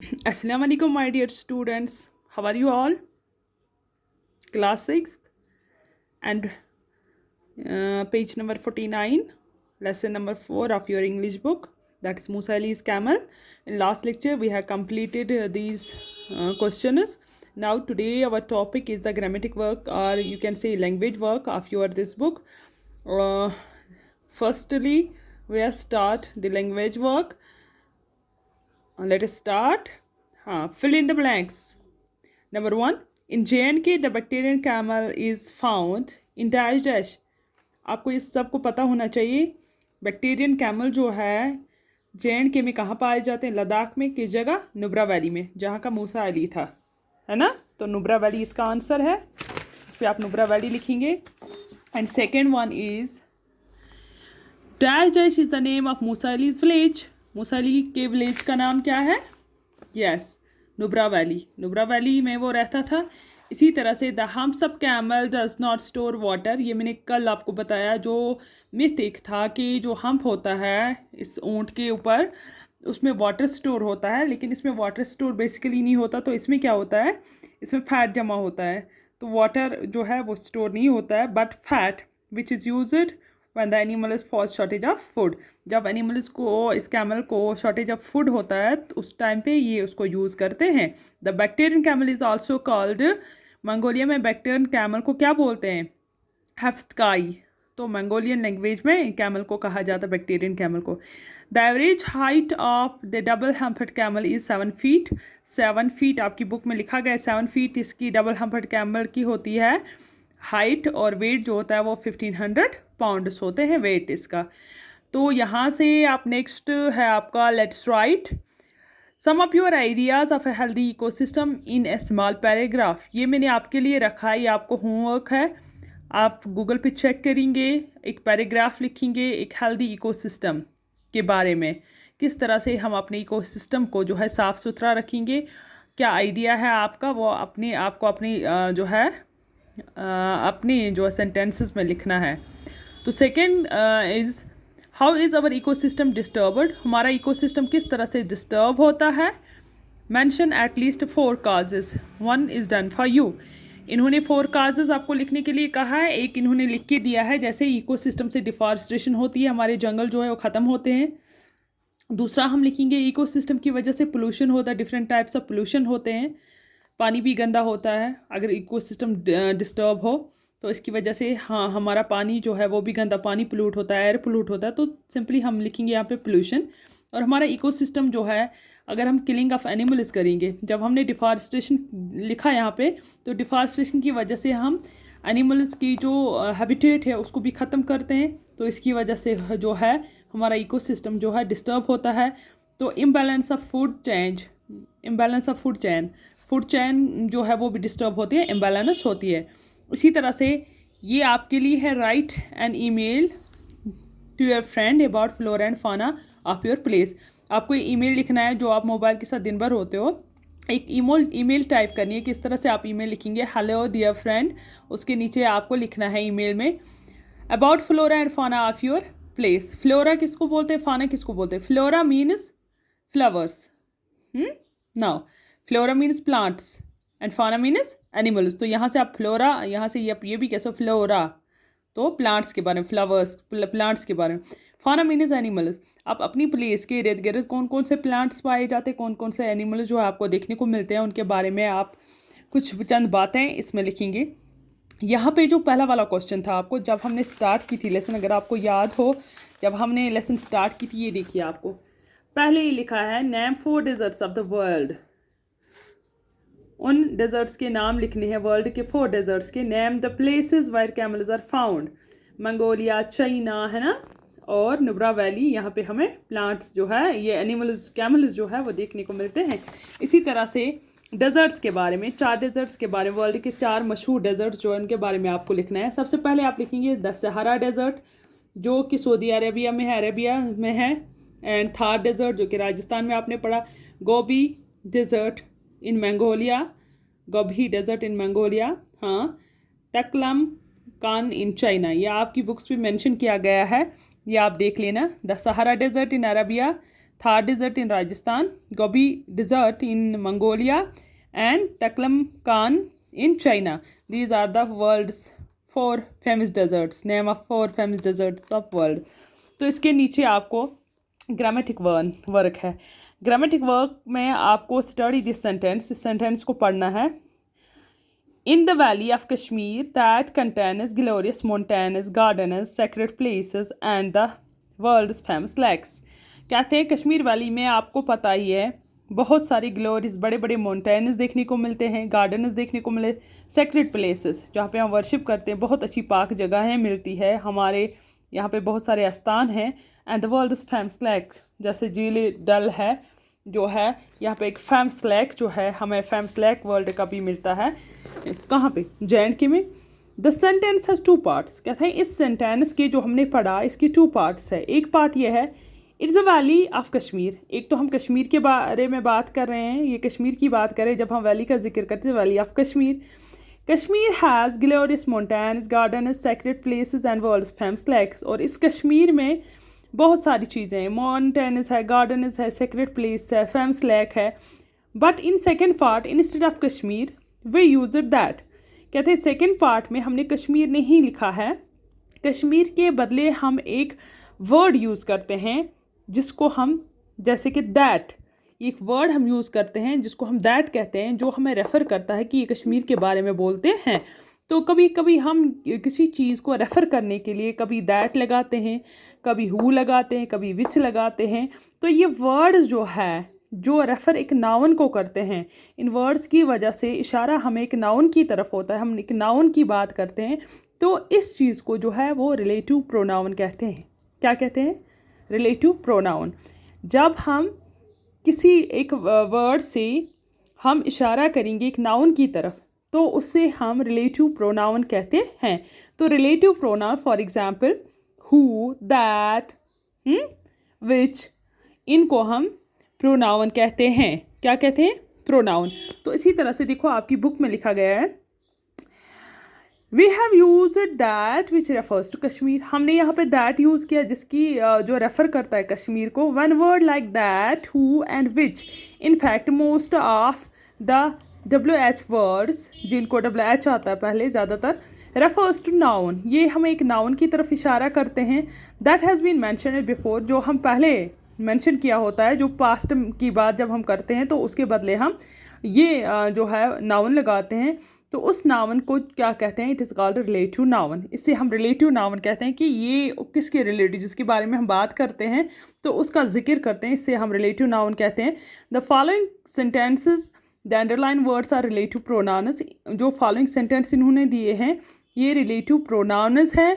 Assalamu alaikum, my dear students. How are you all? Class 6th and page number 49, lesson number 4 of your English book. That is Musa Ali's Camel. In last lecture, we have completed these questions. Now, today our topic is the grammatic work, or you can say language work of your this book. Firstly, we start the language work. Let us start. Fill in the blanks. Number 1. In J&K, the bacterian camel is found in dash dash. आपको इस सब को पता होना चाहिए. Bactrian camel जो है J&K में कहाँ पाए जाते हैं? लद्दाख में. किस जगह? नुब्रा वैली में, जहाँ का मूसा अली था, है ना. तो नुब्रा वैली इसका आंसर है. इस पर आप नुब्रा वैली लिखेंगे. And second one is dash dash is the name of Musa Ali's village. Musa Ali के विलेज का नाम क्या है? Yes, Nubra valley. Nubra valley में वो रहता था. इसी तरह से the humps of camel does not store water. ये मैंने कल आपको बताया, जो मिथ एक था कि जो हम्प होता है इस ऊँट के ऊपर, उसमें वाटर स्टोर होता है, लेकिन इसमें वाटर स्टोर बेसिकली नहीं होता. तो इसमें क्या होता है? इसमें फैट जमा होता है. तो वाटर जो है वो स्टोर नहीं होता है, but fat which is used when the animal is falls shortage of food. जब एनिमल्स को, इस कैमल को शॉर्टेज ऑफ फूड होता है तो उस टाइम पे ये उसको यूज़ करते हैं. The Bactrian camel is also called, Mongolia में बैक्टीरियन कैमल को क्या बोलते हैं? हेफ्टकाई. तो मंगोलियन लैंग्वेज में कैमल को कहा जाता है बैक्टीरियन कैमल को. The average height of the double humped camel is 7 feet. 7 feet आपकी बुक में लिखा गया है. 7 फीट इसकी डबल हम्प्ड कैमल की होती है हाइट, और वेट जो होता है वो 1500 पाउंड्स होते हैं वेट इसका. तो यहाँ से आप नेक्स्ट है आपका let's write some of your ideas of a healthy ecosystem in a small paragraph. ये मैंने आपके लिए रखा है, ये आपको होमवर्क है. आप गूगल पे चेक करेंगे, एक पैराग्राफ लिखेंगे एक हेल्दी इकोसिस्टम के बारे में, किस तरह से हम अपने इकोसिस्टम को जो है साफ़ सुथरा रखेंगे. क्या आइडिया है आपका, वो अपने आपको अपनी जो है अपनी जो सेंटेंसेस में लिखना है. तो second is how is our ecosystem disturbed. हमारा इकोसिस्टम किस तरह से डिस्टर्ब होता है. Mention at least 4 causes. 1 is done for you. इन्होंने 4 काजेज़ आपको लिखने के लिए कहा है. एक इन्होंने लिख के दिया है, जैसे इकोसिस्टम से डिफॉरेस्टेशन होती है, हमारे जंगल जो है वो ख़त्म होते हैं. दूसरा हम लिखेंगे इकोसिस्टम की वजह से पोल्यूशन होता है, डिफरेंट टाइप्स ऑफ पोल्यूशन होते हैं. पानी भी गंदा होता है अगर इकोसिस्टम डिस्टर्ब हो, तो इसकी वजह से हाँ हमारा पानी जो है वो भी गंदा, पानी पोल्यूट होता है, एयर पोल्यूट होता है. तो सिंपली हम लिखेंगे यहाँ पे पोल्यूशन. और हमारा इकोसिस्टम जो है, अगर हम किलिंग ऑफ एनिमल्स करेंगे, जब हमने डिफॉरेस्टेशन लिखा यहाँ पे, तो डिफॉरेस्टेशन की वजह से हम एनिमल्स की जो हैबिटेट है उसको भी ख़त्म करते हैं. तो इसकी वजह से जो है हमारा इकोसिस्टम जो है डिस्टर्ब होता है. तो imbalance of food change, imbalance of food chain, food chain जो है वो भी डिस्टर्ब होती है, इम्बैलेंस होती है. इसी तरह से ये आपके लिए है write an email to your friend about flora and fauna of your place. आपको ईमेल लिखना है जो आप मोबाइल के साथ दिन भर होते हो. एक ईमेल टाइप करनी है. किस तरह से आप ईमेल लिखेंगे? हेलो डियर फ्रेंड, उसके नीचे आपको लिखना है ईमेल में about flora and fauna of your place. Flora किसको बोलते हैं, फाना किसको बोलते हैं? Flora means flowers. Now flora means plants and फाना मीन्स एनिमल्स. तो यहाँ से आप फ्लोरा, यहाँ से ये भी कैसे फ्लोरा, तो प्लांट्स के बारे में, फ्लावर्स प्लांट्स के बारे में. फाना मीन्स एनिमल्स. आप अपनी प्लेस के इर्द गिर्द कौन कौन से प्लांट्स पाए जाते हैं, कौन कौन से एनिमल्स जो है आपको देखने को मिलते हैं, उनके बारे में आप कुछ चंद बातें इसमें लिखेंगे. यहाँ पे जो पहला वाला क्वेश्चन था आपको, जब हमने स्टार्ट की थी लेसन, अगर आपको याद हो जब हमने लेसन स्टार्ट की थी, ये देखिए आपको पहले ही लिखा है name 4 deserts of the world. उन डेजर्ट्स के नाम लिखने हैं, वर्ल्ड के 4 डेजर्ट्स के. Name the places where camels are found. Mongolia, China, है ना, और नुब्रा वैली. यहाँ पे हमें प्लांट्स जो है, ये एनिमल्स, कैमल्स जो है वो देखने को मिलते हैं. इसी तरह से डेजर्ट्स के बारे में, 4 डेजर्ट्स के बारे में, वर्ल्ड के 4 मशहूर डेजर्ट्स जो है उनके बारे में आपको लिखना है. सबसे पहले आप लिखेंगे द सहारा डेजर्ट जो कि सऊदी अरेबिया में है, अरेबिया में है. एंड थार डेजर्ट जो कि राजस्थान में आपने पढ़ा. Gobi desert in Mongolia, Gobi desert in Mongolia. हाँ, तकलम कान इन चाइना. ये आपकी बुक्स में मेंशन किया गया है, ये आप देख लेना. The Sahara desert in Arabia, Thar Desert in Rajasthan, Gobi Desert in Mongolia, and Taklamakan in China. These are the world's 4 famous deserts. Name of 4 famous deserts of world. तो इसके नीचे आपको ग्रामेटिक वर्क है. Grammatic work में आपको study this sentence, इस sentence को पढ़ना है. In the valley of Kashmir that contains glorious mountains, gardens, sacred places and the world's famous lakes. कहते हैं कश्मीर वैली में आपको पता ही है बहुत सारे ग्लोरियस बड़े बड़े माउंटेन्स देखने को मिलते हैं, गार्डन्स देखने को मिले, सेक्रेड प्लेसेस जहाँ पे हम वर्शिप करते हैं, बहुत अच्छी पाक जगहें मिलती है, हमारे यहाँ पे बहुत सारे आस्थान हैं. And the world's famous lake, जैसे झील डल है जो है यहाँ पे एक फेमस लेक जो है, हमें फेमस लेक वर्ल्ड का भी मिलता है. कहाँ पे? JNK में. The sentence has 2 parts. कहते हैं इस सेंटेंस के जो हमने पढ़ा इसकी 2 पार्ट्स है. एक पार्ट ये है it's a valley of Kashmir. एक तो हम कश्मीर के बारे में बात कर रहे हैं, ये कश्मीर की बात करें जब हम वैली का जिक्र करते हैं, valley of Kashmir. Kashmir has glorious mountains, gardens, sacred places and world's famous lakes. और इस कश्मीर में बहुत सारी चीज़ें हैं, माउंटेन्स है, गार्डन्स है, सेक्रेड प्लेस है, फेमस लेक है. But in second part instead of Kashmir way use it that. कहते हैं सेकेंड पार्ट में हमने कश्मीर नहीं लिखा है, कश्मीर के बदले हम एक वर्ड यूज़ करते हैं जिसको हम, जैसे कि दैट, एक वर्ड हम यूज़ करते हैं जिसको हम दैट कहते हैं, जो हमें रेफ़र करता है कि ये कश्मीर के बारे में बोलते हैं. तो कभी कभी हम किसी चीज़ को रेफ़र करने के लिए कभी दैट लगाते हैं, कभी हु लगाते हैं, कभी विच लगाते हैं. तो ये वर्ड्स जो है जो रेफ़र एक नाउन को करते हैं, इन वर्ड्स की वजह से इशारा हमें एक नाउन की तरफ होता है, हम एक नाउन की बात करते हैं. तो इस चीज़ को जो है वो रिलेटिव प्रोनाउन कहते हैं. क्या कहते हैं? Relative pronoun. जब हम किसी एक वर्ड से हम इशारा करेंगे एक नाउन की तरफ तो उससे हम रिलेटिव प्रोनाउन कहते हैं. तो relative pronoun for example who, that, which, इनको हम प्रोनाउन कहते हैं. क्या कहते हैं? प्रोनाउन. तो इसी तरह से देखो आपकी बुक में लिखा गया है we have use that which refers to Kashmir. हमने यहाँ पे दैट यूज़ किया जिसकी जो रेफ़र करता है कश्मीर को. One word like that, who and which. In fact most of the WH words, जिनको WH आता है पहले ज़्यादातर, रेफर्स टू नाउन. ये हमें एक नाउन की तरफ इशारा करते हैं. That has been mentioned before, जो हम पहले मेंशन किया होता है, जो पास्ट की बात जब हम करते हैं तो उसके बदले हम ये जो है नाउन लगाते हैं. तो उस नाउन को क्या कहते हैं? It is called relative noun. इससे हम रिलेटिव नाउन कहते हैं कि ये किसके रिलेटिव, जिसके बारे में हम बात करते हैं तो उसका जिक्र करते हैं, इससे हम रिलेटिव नाउन कहते हैं. The following sentences the underline words are relative pronouns. जो फॉलोइंग सेंटेंस इन्होंने दिए हैं ये रिलेटिव प्रोनाउन्स हैं.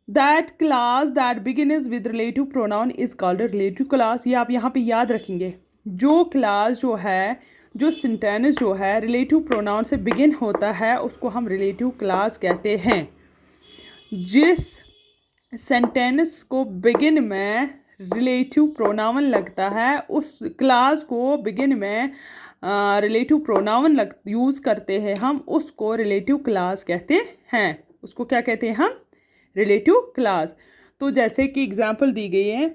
That clause that begins with relative pronoun is called relative clause. ये आप यहाँ पे याद रखेंगे. जो क्लास जो है, जो सेंटेंस जो है रिलेटिव प्रोनाउन से बिगिन होता है उसको हम रिलेटिव क्लास कहते हैं. जिस सेंटेंस को बिगिन में रिलेटिव प्रोनाउन लगता है उस क्लास को बिगिन में रिलेटिव प्रोनाउन यूज़ करते हैं हम, उसको रिलेटिव क्लास कहते हैं. उसको क्या कहते हैं हम? Relative clause. तो जैसे कि एग्जांपल दी गई है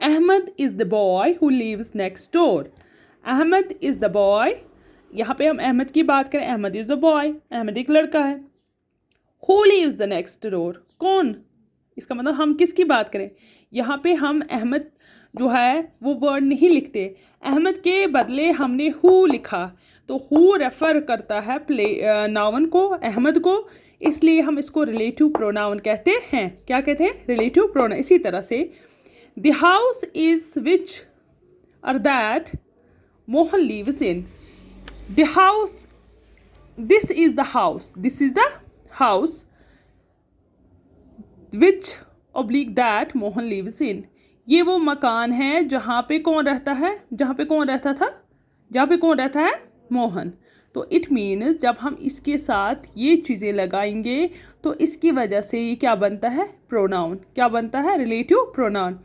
Ahmad is the boy who lives next door. Ahmad is the boy, यहाँ पे हम अहमद की बात करें, Ahmad is the boy, Ahmad एक लड़का है. Who lives the next door, कौन, इसका मतलब हम किसकी बात करें. यहाँ पे हम अहमद जो है वो वर्ड नहीं लिखते, अहमद के बदले हमने हु लिखा. तो हु रेफ़र करता है नाउन को, अहमद को, इसलिए हम इसको रिलेटिव प्रोनाउन कहते हैं. क्या कहते हैं? Relative pronoun. इसी तरह से द हाउस इज़ विच और that Mohan lives in. The house, this is the house, this is the house which oblique that Mohan lives in. ये वो मकान है जहाँ पे कौन रहता है, जहाँ पे कौन रहता था, जहाँ पे कौन रहता है? मोहन. तो इट मीन्स जब हम इसके साथ ये चीज़ें लगाएंगे तो इसकी वजह से ये क्या बनता है? प्रोनाउन. क्या बनता है? Relative pronoun.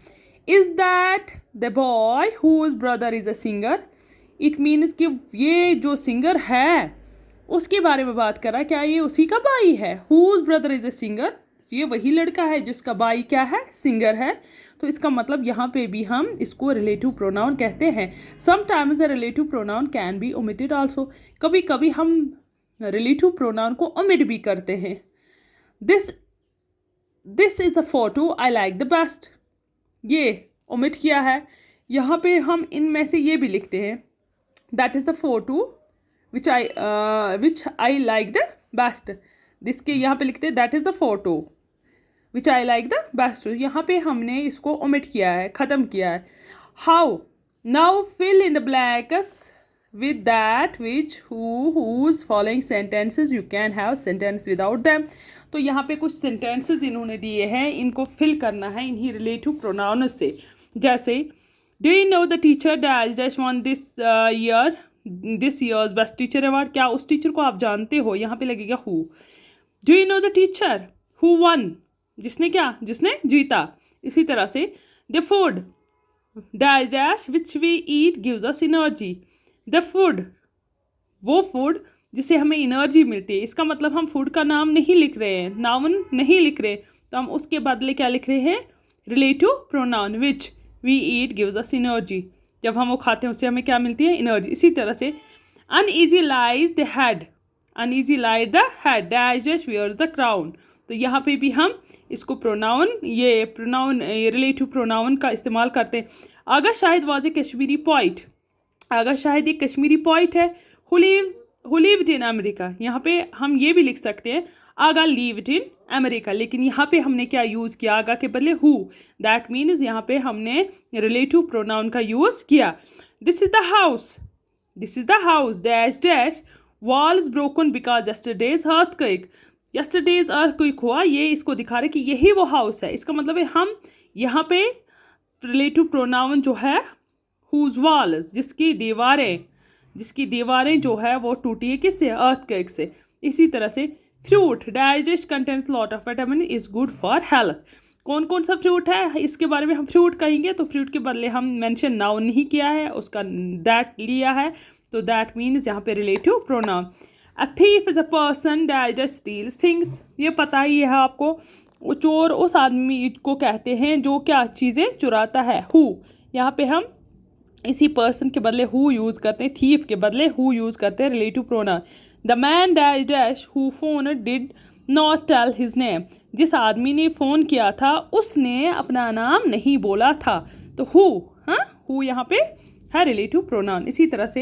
Is that the boy whose brother is a singer. It means कि ये जो सिंगर है उसके बारे में बात कर रहा है, क्या ये उसी का भाई है? Whose brother is a singer, ये वही लड़का है जिसका भाई क्या है? सिंगर है. तो इसका मतलब यहाँ पे भी हम इसको रिलेटिव प्रोनाउन कहते हैं. Sometimes the relative pronoun can be omitted also. कभी कभी हम रिलेटिव प्रोनाउन को ओमिट भी करते हैं. This is the photo I like the best. ये ओमिट किया है. यहाँ पे हम इनमें से ये भी लिखते हैं, that is the photo which I like the best. This के यहाँ पे लिखते हैं that is the photo which I like the best. यहाँ पे हमने इसको ओमिट किया है, ख़त्म किया है. How now fill in the blanks with that which whose following sentences you can have sentence without them. तो यहाँ पे कुछ sentences इन्होंने दिए हैं, इनको fill करना है इन्हीं relative pronouns से. जैसे do you know the teacher dash dash won this year's best teacher award. क्या उस टीचर को आप जानते हो? यहाँ पे लगेगा who. do you know the teacher who won, जिसने क्या, जिसने जीता. इसी तरह से the food dash dash which we eat gives us energy. The food, वो फूड जिसे हमें एनर्जी मिलती है. इसका मतलब हम फूड का नाम नहीं लिख रहे हैं, नाउन नहीं लिख रहे, तो हम उसके बदले क्या लिख रहे हैं? Relative pronoun. Which we eat gives us energy. जब हम वो खाते हैं उससे हमें क्या मिलती है? एनर्जी. इसी तरह से uneasy lies the head, uneasy lies the head dash dash wears the crown. तो यहाँ पे भी हम इसको प्रोनाउन, ये प्रोनाउन रिलेटिव प्रोनाउन का इस्तेमाल करते हैं. Agha Shahid was a Kashmiri poet. Agha Shahid एक कश्मीरी पोइट है. Who lived in America. यहाँ पे हम ये भी लिख सकते हैं आगा लिव्ड इन अमेरिका, लेकिन यहाँ पे हमने क्या यूज़ किया? आगा के बदले हु. दैट मीन्स यहाँ पे हमने रिलेटिव प्रोनाउन का यूज़ किया. This is the house, this is the house dash dash walls broken because yesterday's earthquake. Yesterday's earthquake हुआ, ये इसको दिखा रहे कि यही वो हाउस है. इसका मतलब है हम यहाँ पे रिलेटिव प्रोनाउन जो है whose walls, जिसकी दीवारें जो है वो टूटी है, किससे? अर्थक्वेक से. इसी तरह से fruit dash dash contents lot of vitamin is good for health. कौन कौन सा फ्रूट है, इसके बारे में हम फ्रूट कहेंगे, तो फ्रूट के बदले हम मेंशन नाउन नहीं किया है, उसका दैट लिया है, तो दैट मीन्स यहाँ पे relative pronoun. A thief is a person dash dash steals things. ये पता ही है आपको, चोर उस आदमी को कहते हैं जो क्या चीज़ें चुराता है. हु, यहाँ पे हम इसी पर्सन के बदले हु यूज़ करते हैं, थीफ के बदले हु यूज़ करते हैं relative pronoun. The man dash dash who phone did not tell his name. जिस आदमी ने फ़ोन किया था उसने अपना नाम नहीं बोला था, तो हु, हाँ, हु यहाँ पे है रिलेटिव प्रोनाउन. इसी तरह से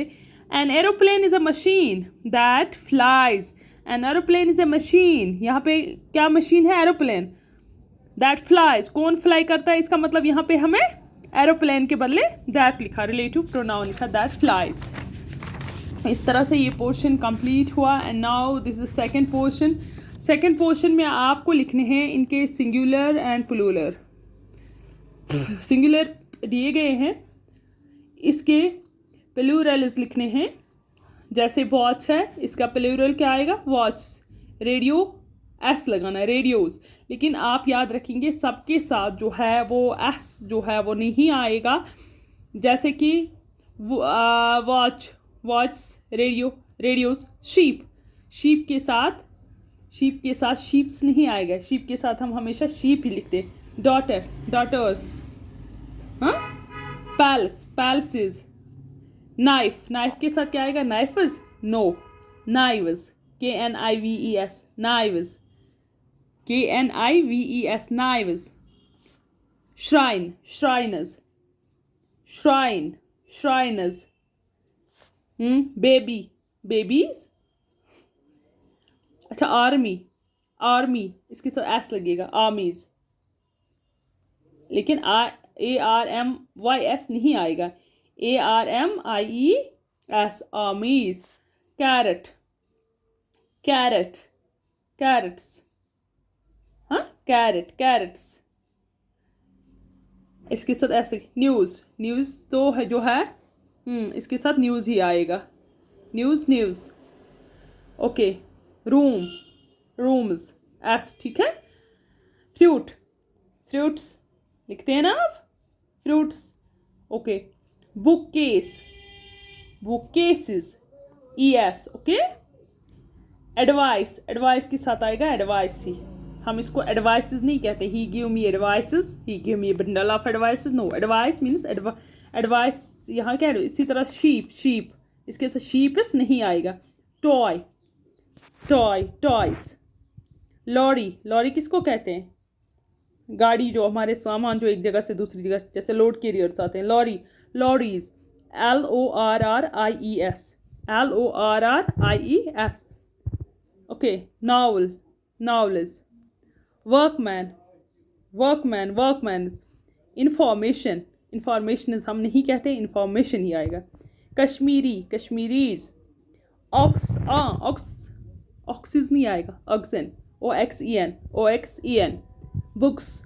an aeroplane is a machine that flies. An aeroplane is a machine, यहाँ पे क्या मशीन है? एरोप्लेन. दैट फ्लाइज, कौन फ्लाई करता है? इसका मतलब यहाँ पे हमें एरोप्लेन के बदले दैट लिखा, रिलेटिव प्रोनाउन लिखा, दैट फ्लाइज. इस तरह से ये पोर्शन कंप्लीट हुआ. And now this is second portion. Second portion में आपको लिखने हैं इनके सिंगुलर एंड प्लूरल. सिंगुलर दिए गए हैं, इसके प्लूरल्स लिखने हैं. जैसे वॉच है, इसका प्लूरल क्या आएगा? वॉच. रेडियो एस लगाना है, रेडियोज़. लेकिन आप याद रखेंगे सबके साथ जो है वो एस जो है वो नहीं आएगा. जैसे कि watch, watch, radio, radios. Sheep के साथ शीप्स नहीं आएगा. शीप के साथ हम हमेशा शीप ही लिखते हैं. Daughter, daughters. हाँ, पैल्स, पैल्सेस. नाइफ, नाइफ के साथ क्या आएगा? Knives. No, knives. KNIVES, knives. KNIVES, knives. Shrine, shriners. Shrine, shriners. Baby, babies. अच्छा, आर्मी, इसके साथ एस लगेगा, आर्मीज. लेकिन ARMYS नहीं आएगा, ARMIES, आर्मीज. कैरेट्स. हाँ, कैरेट्स. इसके साथ ऐसे न्यूज़ तो है जो है, इसके साथ न्यूज़ ही आएगा. न्यूज़. ओके. Rooms S. ठीक है. फ्रूट्स लिखते हैं ना आप, fruits. Okay. Bookcases ES. Okay. Advice के साथ आएगा एडवाइस ही. हम इसको एडवाइसेस नहीं कहते. He give me advices, he give me bundle of advices. No, advice means advice. यहाँ क्या है? इसी तरह शीप इसके साथ शीप्स नहीं आएगा. टॉयज. लॉरी किसको कहते हैं? गाड़ी जो हमारे सामान जो एक जगह से दूसरी जगह, जैसे लोड कैरियर्स आते हैं. Lorries. LORRIES. Okay. Novels. Workman. Information हम नहीं कहते, इंफॉर्मेशन ही आएगा. कश्मीरीज. ऑक्सीज नहीं आएगा. OXEN. बुक्स.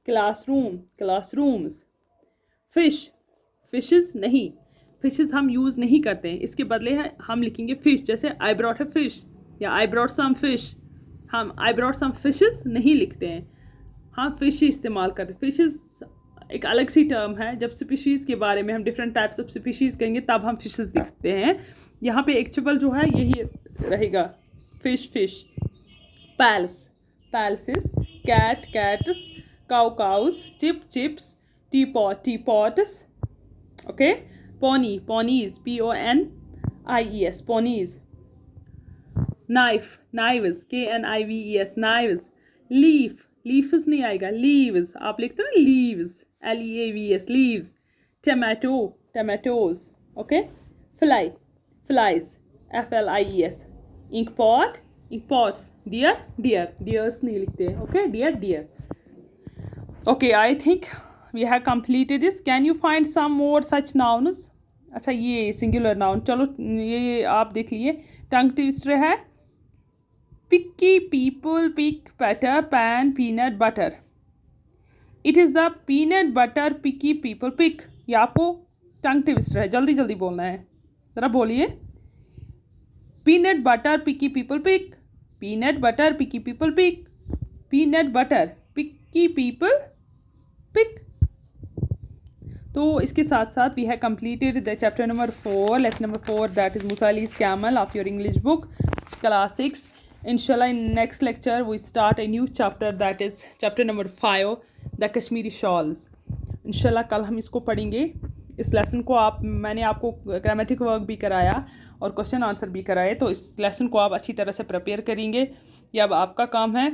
क्लासरूम्स. फिशेस नहीं, फिशेस हम यूज़ नहीं करते हैं. इसके बदले हम लिखेंगे फिश. जैसे आई ब्रॉट अ फिश या आई ब्रॉट सम फिश. हम आई ब्रॉट सम फिशेस नहीं लिखते हैं, हम फिश ही इस्तेमाल करते हैं. फिशेस एक अलग सी टर्म है. जब स्पीशीज़ के बारे में हम डिफरेंट टाइप्स ऑफ स्पीशीज़ कहेंगे तब हम फिशेस लिखते हैं. यहाँ पे एक्चुअल जो है यही रहेगा. Fish. Palaces. Cats. Cows. Chips. Teapots. Okay. ponies. PONIES. ponies. knives. KNIVES. knives. leaves नहीं आएगा. leaves आप लिखते हो ना, leaves. LEAVES. leaves. tomatoes. Okay. flies. FLIES. inkpots. deers नहीं लिखते हैं. Okay. deer. Okay, I think we have completed this. Can you find some more such nouns? अच्छा, ये सिंगुलर नाउन. चलो ये आप देख लिए. टंग ट्विस्टर है. Picky people pick butter pan peanut butter. It is the peanut butter picky people pick. ये आपको टंग ट्विस्टर है, जल्दी जल्दी बोलना है. ज़रा बोलिए. Peanut butter picky people pick. Peanut butter picky people pick. Peanut butter picky people pick. तो इसके साथ साथ we have completed the chapter number 4, lesson number 4, that is Musa Ali's camel of your English book, class 6. Inshallah, in next lecture we start a new chapter, that is chapter number 5, the Kashmiri shawls. Inshallah कल हम इसको पढ़ेंगे. इस lesson को मैंने आपको grammatic work भी कराया और क्वेश्चन आंसर भी कराए, तो इस लेसन को आप अच्छी तरह से प्रिपेयर करेंगे. ये अब आपका काम है.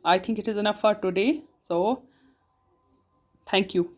I think it is enough for today. So, thank you.